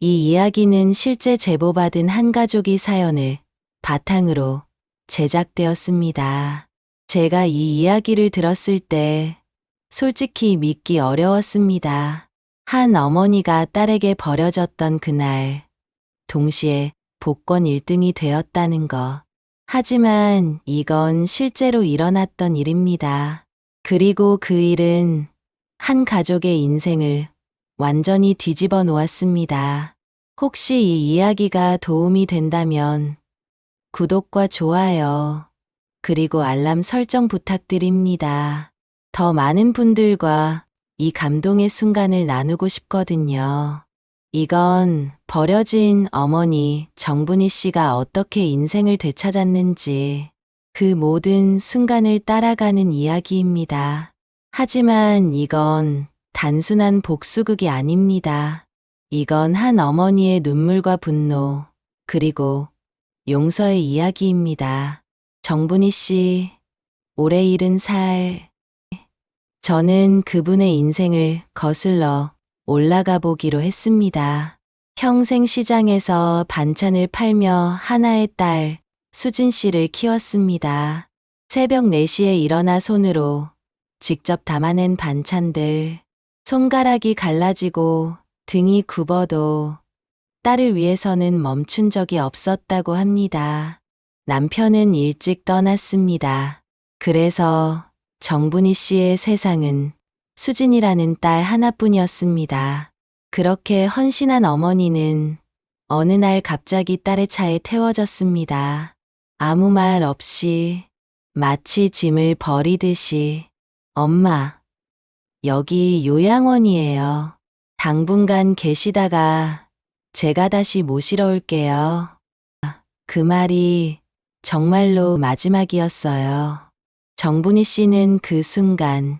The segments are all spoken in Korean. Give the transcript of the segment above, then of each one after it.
이 이야기는 실제 제보받은 한 가족의 사연을 바탕으로 제작되었습니다. 제가 이 이야기를 들었을 때 솔직히 믿기 어려웠습니다. 한 어머니가 딸에게 버려졌던 그날, 동시에 복권 1등이 되었다는 것. 하지만 이건 실제로 일어났던 일입니다. 그리고 그 일은 한 가족의 인생을 완전히 뒤집어 놓았습니다. 혹시 이 이야기가 도움이 된다면 구독과 좋아요, 그리고 알람 설정 부탁드립니다. 더 많은 분들과 이 감동의 순간을 나누고 싶거든요. 이건 버려진 어머니 정분희 씨가 어떻게 인생을 되찾았는지 그 모든 순간을 따라가는 이야기입니다. 하지만 이건 단순한 복수극이 아닙니다. 이건 한 어머니의 눈물과 분노, 그리고 용서의 이야기입니다. 정분희 씨, 올해 70살. 저는 그분의 인생을 거슬러 올라가 보기로 했습니다. 평생 시장에서 반찬을 팔며 하나의 딸, 수진 씨를 키웠습니다. 새벽 4시에 일어나 손으로 직접 담아낸 반찬들, 손가락이 갈라지고 등이 굽어도 딸을 위해서는 멈춘 적이 없었다고 합니다. 남편은 일찍 떠났습니다. 그래서 정분희 씨의 세상은 수진이라는 딸 하나뿐이었습니다. 그렇게 헌신한 어머니는 어느 날 갑자기 딸의 차에 태워졌습니다. 아무 말 없이 마치 짐을 버리듯이. 엄마, 여기 요양원이에요. 당분간 계시다가 제가 다시 모시러 올게요. 그 말이 정말로 마지막이었어요. 정분희 씨는 그 순간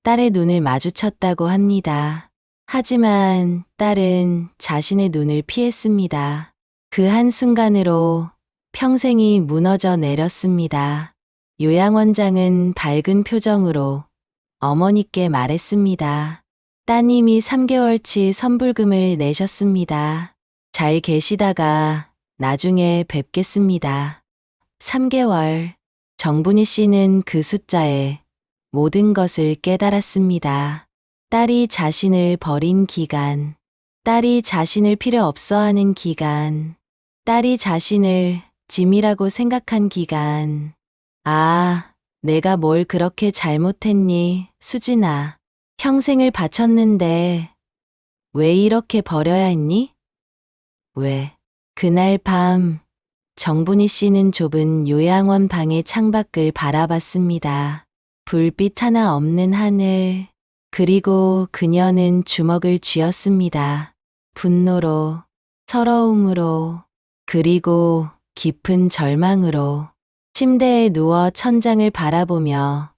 딸의 눈을 마주쳤다고 합니다. 하지만 딸은 자신의 눈을 피했습니다. 그 한순간으로 평생이 무너져 내렸습니다. 요양원장은 밝은 표정으로 어머니께 말했습니다. 따님이 3개월치 선불금을 내셨습니다. 잘 계시다가 나중에 뵙겠습니다. 3개월. 정분희 씨는 그 숫자에 모든 것을 깨달았습니다. 딸이 자신을 버린 기간, 딸이 자신을 필요 없어 하는 기간, 딸이 자신을 짐이라고 생각한 기간. 아, 내가 뭘 그렇게 잘못했니, 수진아. 평생을 바쳤는데 왜 이렇게 버려야 했니? 왜? 그날 밤 정분희 씨는 좁은 요양원 방의 창밖을 바라봤습니다. 불빛 하나 없는 하늘, 그리고 그녀는 주먹을 쥐었습니다. 분노로, 서러움으로, 그리고 깊은 절망으로. 침대에 누워 천장을 바라보며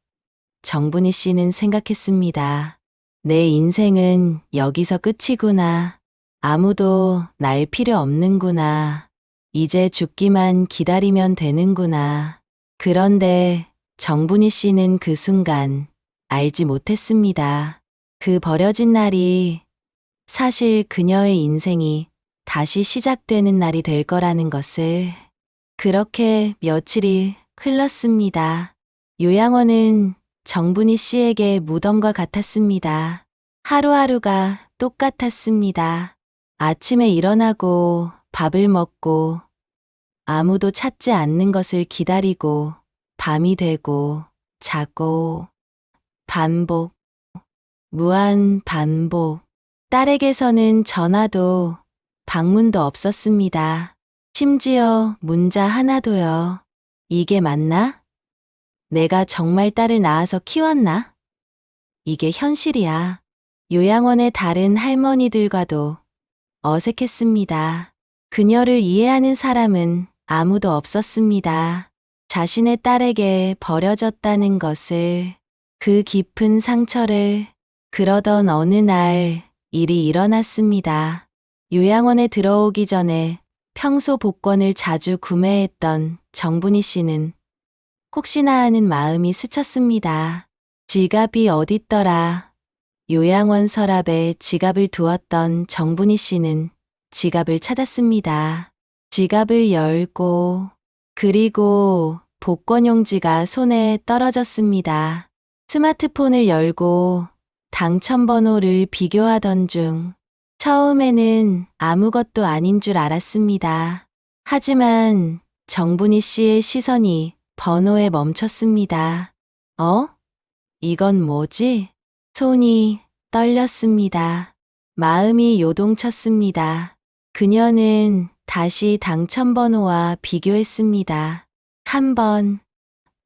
정분희 씨는 생각했습니다. 내 인생은 여기서 끝이구나. 아무도 날 필요 없는구나. 이제 죽기만 기다리면 되는구나. 그런데 정분희 씨는 그 순간 알지 못했습니다. 그 버려진 날이 사실 그녀의 인생이 다시 시작되는 날이 될 거라는 것을. 그렇게 며칠이 흘렀습니다. 요양원은 정분희 씨에게 무덤과 같았습니다. 하루하루가 똑같았습니다. 아침에 일어나고 밥을 먹고 아무도 찾지 않는 것을 기다리고 밤이 되고 자고 반복, 무한 반복. 딸에게서는 전화도 방문도 없었습니다. 심지어 문자 하나도요. 이게 맞나? 내가 정말 딸을 낳아서 키웠나? 이게 현실이야. 요양원의 다른 할머니들과도 어색했습니다. 그녀를 이해하는 사람은 아무도 없었습니다. 자신의 딸에게 버려졌다는 것을, 그 깊은 상처를. 그러던 어느 날 일이 일어났습니다. 요양원에 들어오기 전에 평소 복권을 자주 구매했던 정분희 씨는 혹시나 하는 마음이 스쳤습니다. 지갑이 어딨더라. 요양원 서랍에 지갑을 두었던 정분희 씨는 지갑을 찾았습니다. 지갑을 열고 그리고 복권용지가 손에 떨어졌습니다. 스마트폰을 열고 당첨번호를 비교하던 중 처음에는 아무것도 아닌 줄 알았습니다. 하지만 정분희 씨의 시선이 번호에 멈췄습니다. 이건 뭐지? 손이 떨렸습니다. 마음이 요동쳤습니다. 그녀는 다시 당첨번호와 비교했습니다. 1번,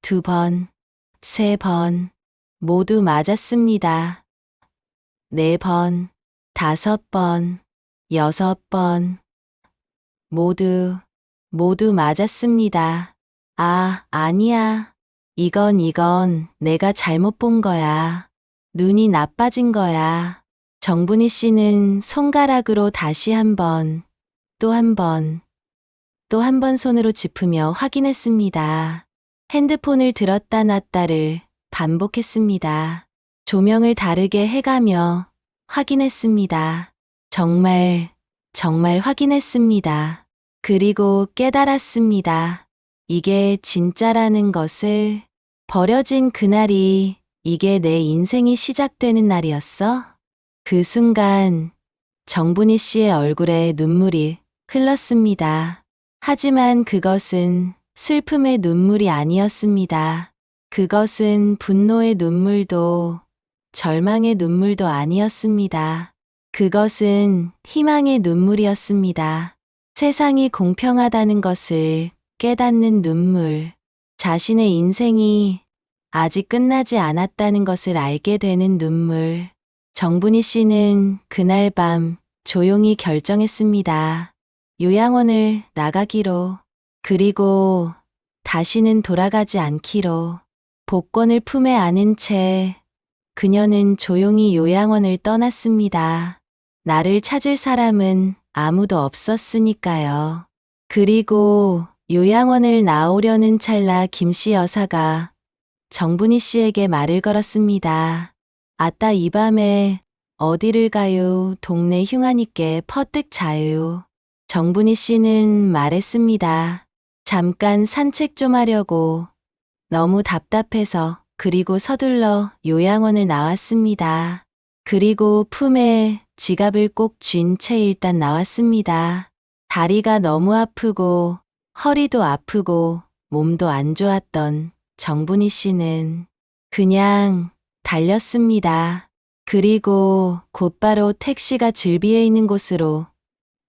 2번, 3번, 모두 맞았습니다. 4번, 5번, 6번, 모두 맞았습니다. 아니야. 이건 내가 잘못 본 거야. 눈이 나빠진 거야. 정분희 씨는 손가락으로 다시 한 번, 또 한 번, 또 한 번 손으로 짚으며 확인했습니다. 핸드폰을 들었다 놨다를 반복했습니다. 조명을 다르게 해가며 확인했습니다. 정말 확인했습니다. 그리고 깨달았습니다. 이게 진짜라는 것을. 버려진 그날이 이게 내 인생이 시작되는 날이었어? 그 순간 정분희 씨의 얼굴에 눈물이 흘렀습니다. 하지만 그것은 슬픔의 눈물이 아니었습니다. 그것은 분노의 눈물도 절망의 눈물도 아니었습니다. 그것은 희망의 눈물이었습니다. 세상이 공평하다는 것을 깨닫는 눈물, 자신의 인생이 아직 끝나지 않았다는 것을 알게 되는 눈물. 정분희 씨는 그날 밤 조용히 결정했습니다. 요양원을 나가기로, 그리고 다시는 돌아가지 않기로. 복권을 품에 안은 채 그녀는 조용히 요양원을 떠났습니다. 나를 찾을 사람은 아무도 없었으니까요. 그리고 요양원을 나오려는 찰나 김씨 여사가 정분희 씨에게 말을 걸었습니다. 아따, 이 밤에 어디를 가요? 동네 흉하니께 퍼뜩 자요. 정분희 씨는 말했습니다. 잠깐 산책 좀 하려고. 너무 답답해서. 그리고 서둘러 요양원을 나왔습니다. 그리고 품에 지갑을 꼭 쥔 채 일단 나왔습니다. 다리가 너무 아프고 허리도 아프고 몸도 안 좋았던 정분희 씨는 그냥 달렸습니다. 그리고 곧바로 택시가 즐비해 있는 곳으로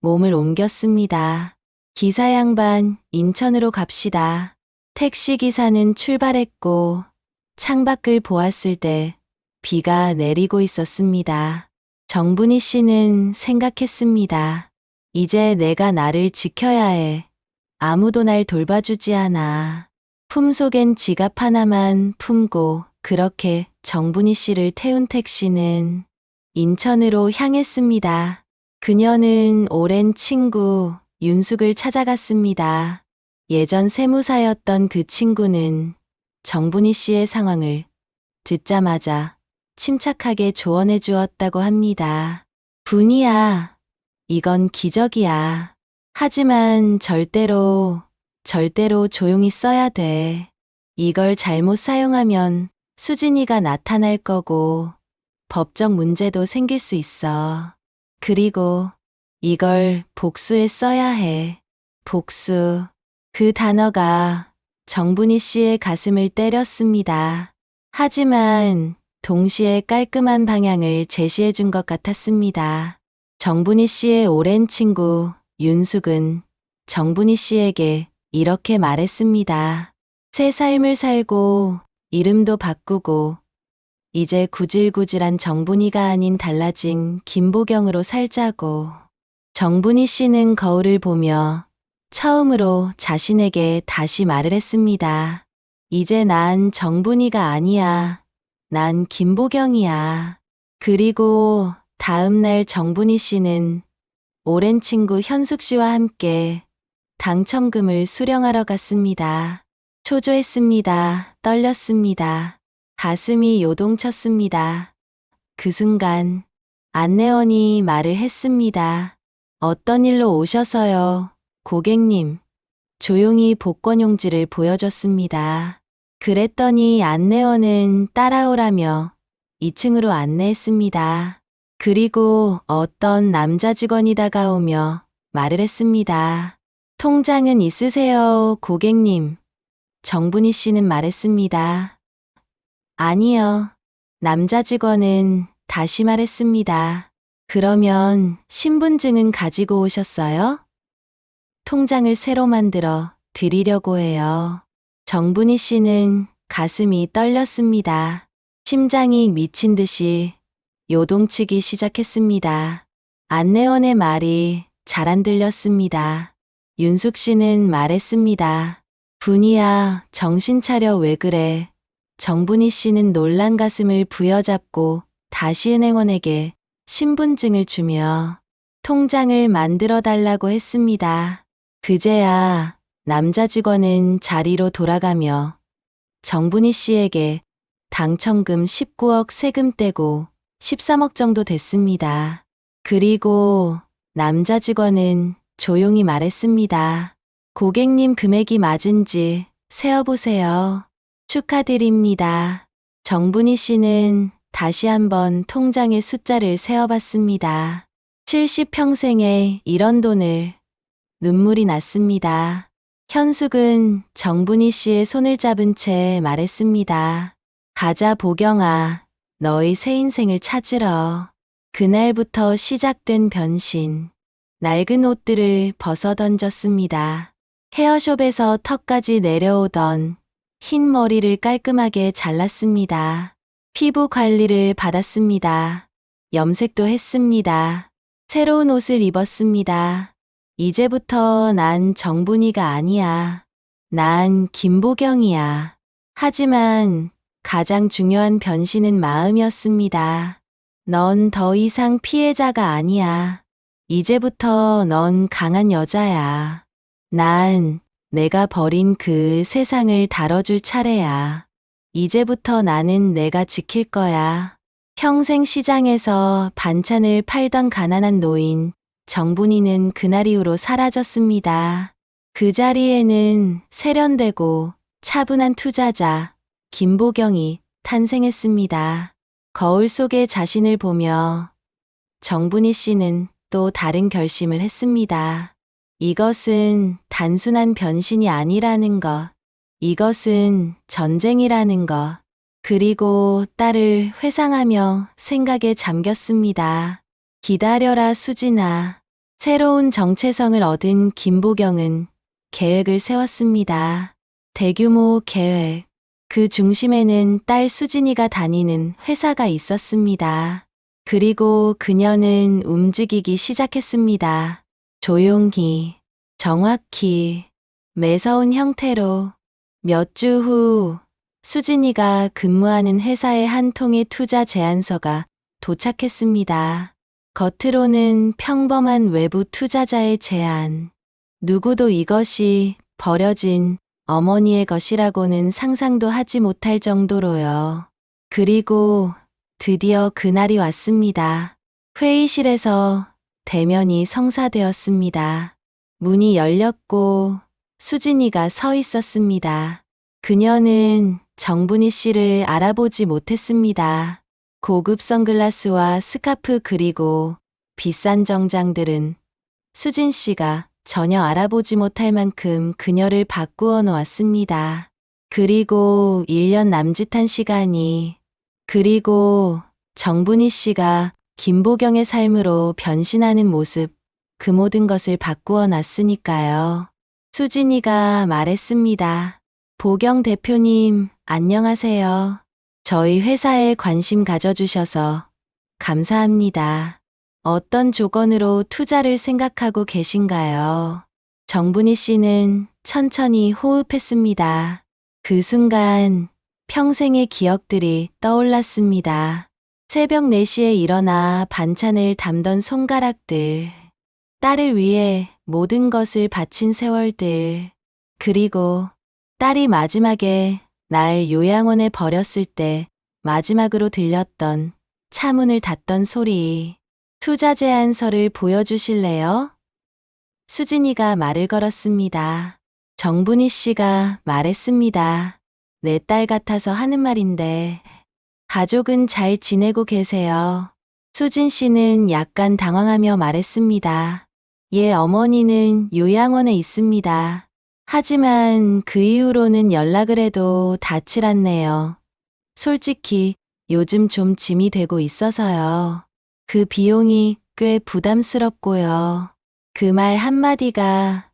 몸을 옮겼습니다. 기사 양반, 인천으로 갑시다. 택시 기사는 출발했고 창밖을 보았을 때 비가 내리고 있었습니다. 정분희 씨는 생각했습니다. 이제 내가 나를 지켜야 해. 아무도 날 돌봐주지 않아. 품속엔 지갑 하나만 품고 그렇게 정분희 씨를 태운 택시는 인천으로 향했습니다. 그녀는 오랜 친구 윤숙을 찾아갔습니다. 예전 세무사였던 그 친구는 정분희 씨의 상황을 듣자마자 침착하게 조언해 주었다고 합니다. 분이야, 이건 기적이야. 하지만 절대로 조용히 써야 돼. 이걸 잘못 사용하면 수진이가 나타날 거고 법적 문제도 생길 수 있어. 그리고 이걸 복수에 써야 해. 복수. 그 단어가 정분희 씨의 가슴을 때렸습니다. 하지만 동시에 깔끔한 방향을 제시해 준 것 같았습니다. 정분희 씨의 오랜 친구 윤숙은 정분희 씨에게 이렇게 말했습니다. 새 삶을 살고 이름도 바꾸고 이제 구질구질한 정분희가 아닌 달라진 김보경으로 살자고. 정분희 씨는 거울을 보며 처음으로 자신에게 다시 말을 했습니다. 이제 난 정분희가 아니야. 난 김보경이야. 그리고 다음 날 정분희 씨는 오랜 친구 현숙 씨와 함께 당첨금을 수령하러 갔습니다. 초조했습니다. 떨렸습니다. 가슴이 요동쳤습니다. 그 순간 안내원이 말을 했습니다. 어떤 일로 오셔서요, 고객님? 조용히 복권용지를 보여줬습니다. 그랬더니 안내원은 따라오라며 2층으로 안내했습니다. 그리고 어떤 남자 직원이 다가오며 말을 했습니다. 통장은 있으세요, 고객님? 정분희 씨는 말했습니다. 아니요. 남자 직원은 다시 말했습니다. 그러면 신분증은 가지고 오셨어요? 통장을 새로 만들어 드리려고 해요. 정분희 씨는 가슴이 떨렸습니다. 심장이 미친 듯이 요동치기 시작했습니다. 안내원의 말이 잘 안 들렸습니다. 윤숙 씨는 말했습니다. 분이야, 정신 차려 왜 그래? 정분희 씨는 놀란 가슴을 부여잡고 다시 은행원에게 신분증을 주며 통장을 만들어 달라고 했습니다. 그제야 남자 직원은 자리로 돌아가며 정분희 씨에게 당첨금 19억 세금 떼고 13억 정도 됐습니다. 그리고 남자 직원은 조용히 말했습니다. 고객님 금액이 맞은지 세어보세요. 축하드립니다. 정분희 씨는 다시 한번 통장의 숫자를 세어봤습니다. 70평생에 이런 돈을. 눈물이 났습니다. 현숙은 정분희 씨의 손을 잡은 채 말했습니다. 가자 보경아, 너의 새 인생을 찾으러. 그날부터 시작된 변신. 낡은 옷들을 벗어 던졌습니다. 헤어숍에서 턱까지 내려오던 흰 머리를 깔끔하게 잘랐습니다. 피부 관리를 받았습니다. 염색도 했습니다. 새로운 옷을 입었습니다. 이제부터 난 정분희가 아니야. 난 김보경이야. 하지만 가장 중요한 변신은 마음이었습니다. 넌 더 이상 피해자가 아니야. 이제부터 넌 강한 여자야. 난 내가 버린 그 세상을 다뤄줄 차례야. 이제부터 나는 내가 지킬 거야. 평생 시장에서 반찬을 팔던 가난한 노인 정분희는 그날 이후로 사라졌습니다. 그 자리에는 세련되고 차분한 투자자 김보경이 탄생했습니다. 거울 속의 자신을 보며 정분희 씨는 또 다른 결심을 했습니다. 이것은 단순한 변신이 아니라는 것. 이것은 전쟁이라는 것. 그리고 딸을 회상하며 생각에 잠겼습니다. 기다려라 수진아. 새로운 정체성을 얻은 김보경은 계획을 세웠습니다. 대규모 계획. 그 중심에는 딸 수진이가 다니는 회사가 있었습니다. 그리고 그녀는 움직이기 시작했습니다. 조용히, 정확히, 매서운 형태로. 몇 주 후 수진이가 근무하는 회사의 한 통의 투자 제안서가 도착했습니다. 겉으로는 평범한 외부 투자자의 제안. 누구도 이것이 버려진 어머니의 것이라고는 상상도 하지 못할 정도로요. 그리고 드디어 그날이 왔습니다. 회의실에서 대면이 성사되었습니다. 문이 열렸고 수진이가 서 있었습니다. 그녀는 정분희 씨를 알아보지 못했습니다. 고급 선글라스와 스카프 그리고 비싼 정장들은 수진 씨가 전혀 알아보지 못할 만큼 그녀를 바꾸어 놓았습니다. 그리고 1년 남짓한 시간이, 그리고 정분희 씨가 김보경의 삶으로 변신하는 모습, 그 모든 것을 바꾸어 놨으니까요. 수진이가 말했습니다. 보경 대표님, 안녕하세요. 저희 회사에 관심 가져주셔서 감사합니다. 어떤 조건으로 투자를 생각하고 계신가요? 정분희 씨는 천천히 호흡했습니다. 그 순간 평생의 기억들이 떠올랐습니다. 새벽 4시에 일어나 반찬을 담던 손가락들, 딸을 위해 모든 것을 바친 세월들, 그리고 딸이 마지막에 날 요양원에 버렸을 때 마지막으로 들렸던 차 문을 닫던 소리. 투자 제안서를 보여주실래요? 수진이가 말을 걸었습니다. 정분희 씨가 말했습니다. 내 딸 같아서 하는 말인데 가족은 잘 지내고 계세요. 수진 씨는 약간 당황하며 말했습니다. 예, 어머니는 요양원에 있습니다. 하지만 그 이후로는 연락을 해도 닿질 않네요. 솔직히 요즘 좀 짐이 되고 있어서요. 그 비용이 꽤 부담스럽고요. 그 말 한마디가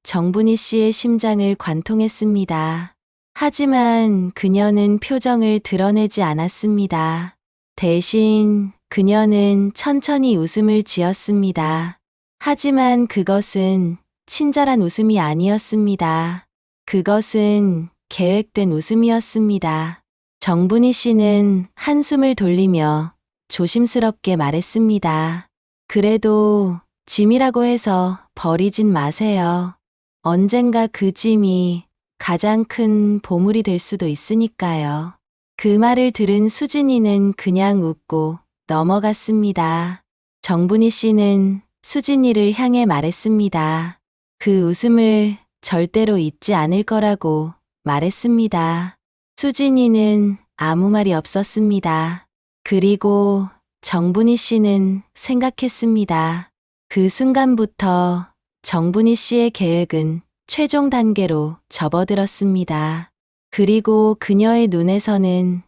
정분희 씨의 심장을 관통했습니다. 하지만 그녀는 표정을 드러내지 않았습니다. 대신 그녀는 천천히 웃음을 지었습니다. 하지만 그것은 친절한 웃음이 아니었습니다. 그것은 계획된 웃음이었습니다. 정분희 씨는 한숨을 돌리며 조심스럽게 말했습니다. 그래도 짐이라고 해서 버리진 마세요. 언젠가 그 짐이 가장 큰 보물이 될 수도 있으니까요. 그 말을 들은 수진이는 그냥 웃고 넘어갔습니다. 정분희 씨는 수진이를 향해 말했습니다. 그 웃음을 절대로 잊지 않을 거라고 말했습니다. 수진이는 아무 말이 없었습니다. 그리고 정분희 씨는 생각했습니다. 그 순간부터 정분희 씨의 계획은 최종 단계로 접어들었습니다. 그리고 그녀의 눈에서는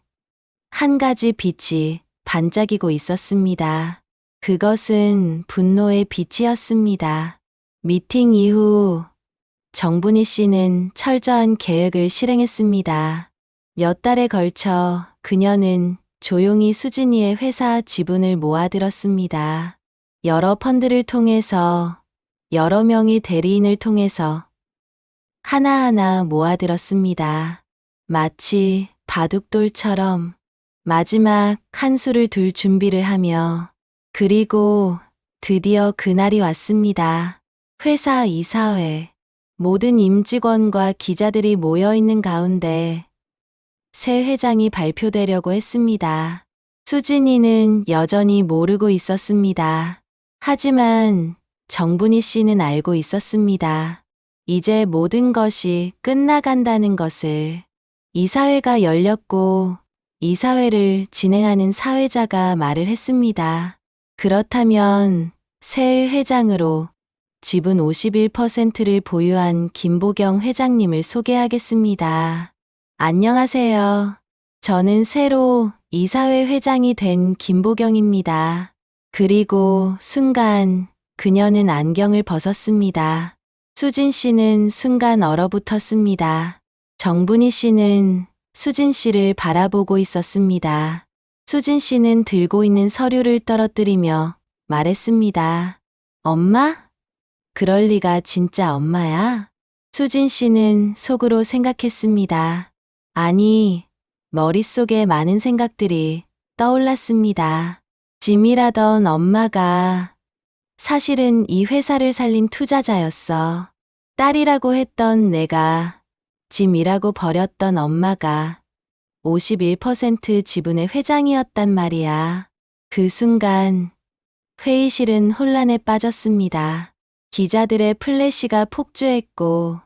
한 가지 빛이 반짝이고 있었습니다. 그것은 분노의 빛이었습니다. 미팅 이후 정분희 씨는 철저한 계획을 실행했습니다. 몇 달에 걸쳐 그녀는 조용히 수진이의 회사 지분을 모아들었습니다. 여러 펀드를 통해서, 여러 명의 대리인을 통해서 하나하나 모아들었습니다. 마치 바둑돌처럼 마지막 한 수를 둘 준비를 하며. 그리고 드디어 그날이 왔습니다. 회사 이사회. 모든 임직원과 기자들이 모여 있는 가운데 새 회장이 발표되려고 했습니다. 수진이는 여전히 모르고 있었습니다. 하지만 정분희 씨는 알고 있었습니다. 이제 모든 것이 끝나간다는 것을. 이사회가 열렸고 이사회를 진행하는 사회자가 말을 했습니다. 그렇다면 새 회장으로 지분 51%를 보유한 김보경 회장님을 소개하겠습니다. 안녕하세요. 저는 새로 이사회 회장이 된 김보경입니다. 그리고 순간 그녀는 안경을 벗었습니다. 수진 씨는 순간 얼어붙었습니다. 정분희 씨는 수진 씨를 바라보고 있었습니다. 수진 씨는 들고 있는 서류를 떨어뜨리며 말했습니다. 엄마? 그럴 리가 진짜 엄마야? 수진 씨는 속으로 생각했습니다. 아니, 머릿속에 많은 생각들이 떠올랐습니다. 짐이라던 엄마가 사실은 이 회사를 살린 투자자였어. 딸이라고 했던 내가 짐이라고 버렸던 엄마가 51% 지분의 회장이었단 말이야. 그 순간 회의실은 혼란에 빠졌습니다. 기자들의 플래시가 폭주했고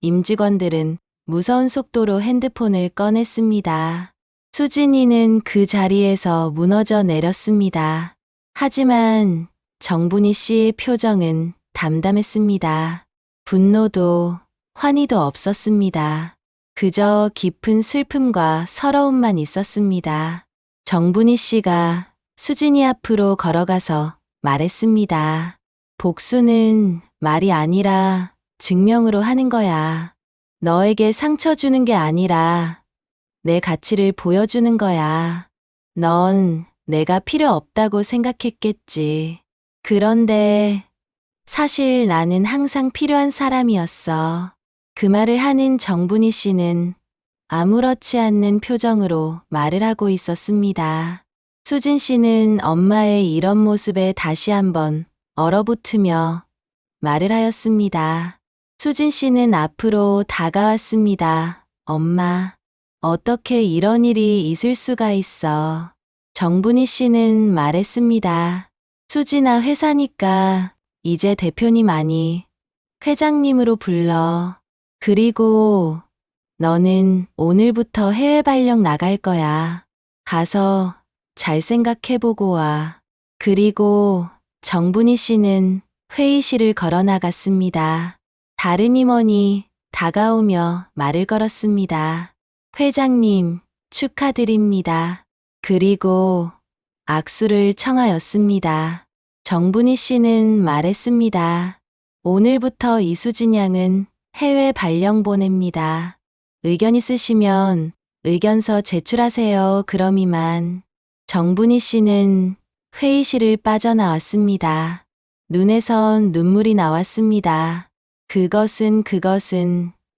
임직원들은 무서운 속도로 핸드폰을 꺼냈습니다. 수진이는 그 자리에서 무너져 내렸습니다. 하지만 정분희 씨의 표정은 담담했습니다. 분노도 환희도 없었습니다. 그저 깊은 슬픔과 서러움만 있었습니다. 정분희 씨가 수진이 앞으로 걸어가서 말했습니다. 복수는 말이 아니라 증명으로 하는 거야. 너에게 상처 주는 게 아니라 내 가치를 보여주는 거야. 넌 내가 필요 없다고 생각했겠지. 그런데 사실 나는 항상 필요한 사람이었어. 그 말을 하는 정분희 씨는 아무렇지 않는 표정으로 말을 하고 있었습니다. 수진 씨는 엄마의 이런 모습에 다시 한번 얼어붙으며 말을 하였습니다. 수진 씨는 앞으로 다가왔습니다. 엄마, 어떻게 이런 일이 있을 수가 있어. 정분희 씨는 말했습니다. 수진아, 회사니까 이제 대표님 아니 회장님으로 불러. 그리고 너는 오늘부터 해외 발령 나갈 거야. 가서 잘 생각해보고 와. 그리고 정분희 씨는 회의실을 걸어 나갔습니다. 다른 임원이 다가오며 말을 걸었습니다. 회장님, 축하드립니다. 그리고 악수를 청하였습니다. 정분희 씨는 말했습니다. 오늘부터 이수진 양은 해외 발령 보냅니다. 의견 있으시면 의견서 제출하세요. 그럼 이만. 정분희 씨는 회의실을 빠져나왔습니다. 눈에선 눈물이 나왔습니다. 그것은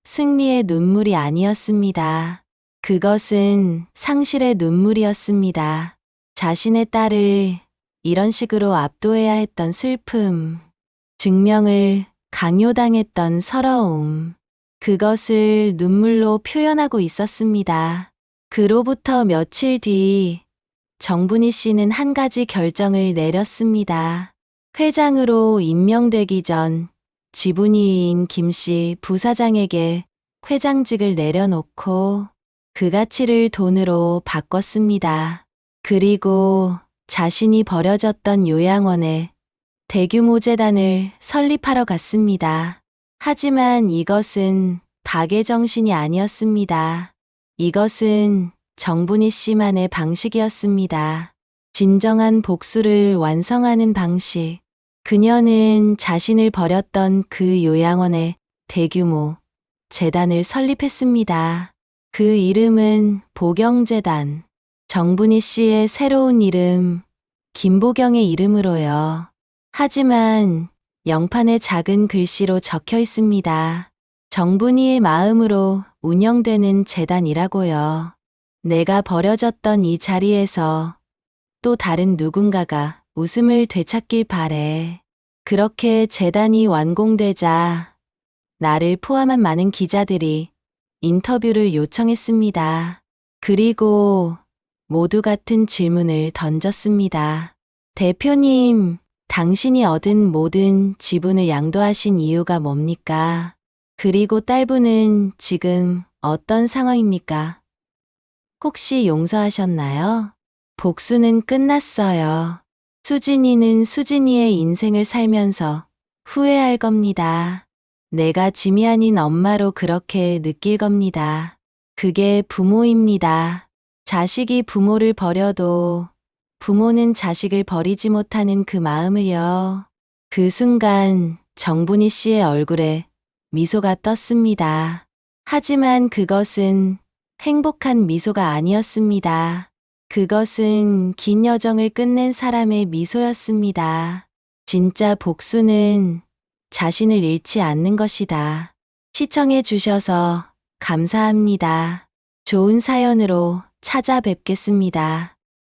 승리의 눈물이 아니었습니다. 그것은 상실의 눈물이었습니다. 자신의 딸을 이런 식으로 압도해야 했던 슬픔, 증명을 강요당했던 서러움, 그것을 눈물로 표현하고 있었습니다. 그로부터 며칠 뒤 정분희 씨는 한 가지 결정을 내렸습니다. 회장으로 임명되기 전 지분이인 김 씨 부사장에게 회장직을 내려놓고 그 가치를 돈으로 바꿨습니다. 그리고 자신이 버려졌던 요양원에 대규모 재단을 설립하러 갔습니다. 하지만 이것은 닭의 정신이 아니었습니다. 이것은 정분희 씨만의 방식이었습니다. 진정한 복수를 완성하는 방식. 그녀는 자신을 버렸던 그 요양원에 대규모 재단을 설립했습니다. 그 이름은 보경재단. 정분희 씨의 새로운 이름, 김보경의 이름으로요. 하지만 영판에 작은 글씨로 적혀 있습니다. 정분희의 마음으로 운영되는 재단이라고요. 내가 버려졌던 이 자리에서 또 다른 누군가가 웃음을 되찾길 바래. 그렇게 재단이 완공되자 나를 포함한 많은 기자들이 인터뷰를 요청했습니다. 그리고 모두 같은 질문을 던졌습니다. 대표님, 당신이 얻은 모든 지분을 양도하신 이유가 뭡니까? 그리고 딸분은 지금 어떤 상황입니까? 혹시 용서하셨나요? 복수는 끝났어요. 수진이는 수진이의 인생을 살면서 후회할 겁니다. 내가 짐이 아닌 엄마로 그렇게 느낄 겁니다. 그게 부모입니다. 자식이 부모를 버려도 부모는 자식을 버리지 못하는 그 마음을요. 그 순간 정분희 씨의 얼굴에 미소가 떴습니다. 하지만 그것은 행복한 미소가 아니었습니다. 그것은 긴 여정을 끝낸 사람의 미소였습니다. 진짜 복수는 자신을 잃지 않는 것이다. 시청해 주셔서 감사합니다. 좋은 사연으로 찾아뵙겠습니다.